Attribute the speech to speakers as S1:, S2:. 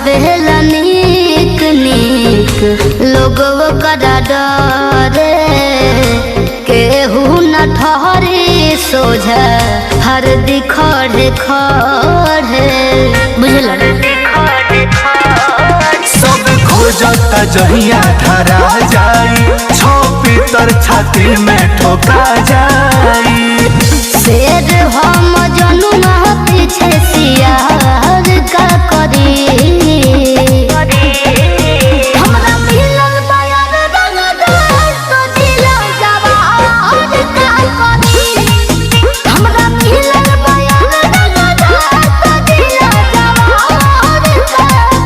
S1: आवेला नीक नीक लोगव करा डरे केहू न ठहरी सोझा हर दिखड़े खड़े बुझल
S2: सब खोजता जहिया धरा जाई छो छाती में ठोका जाई
S1: शेर हम जनुआ पीछे सियार का करी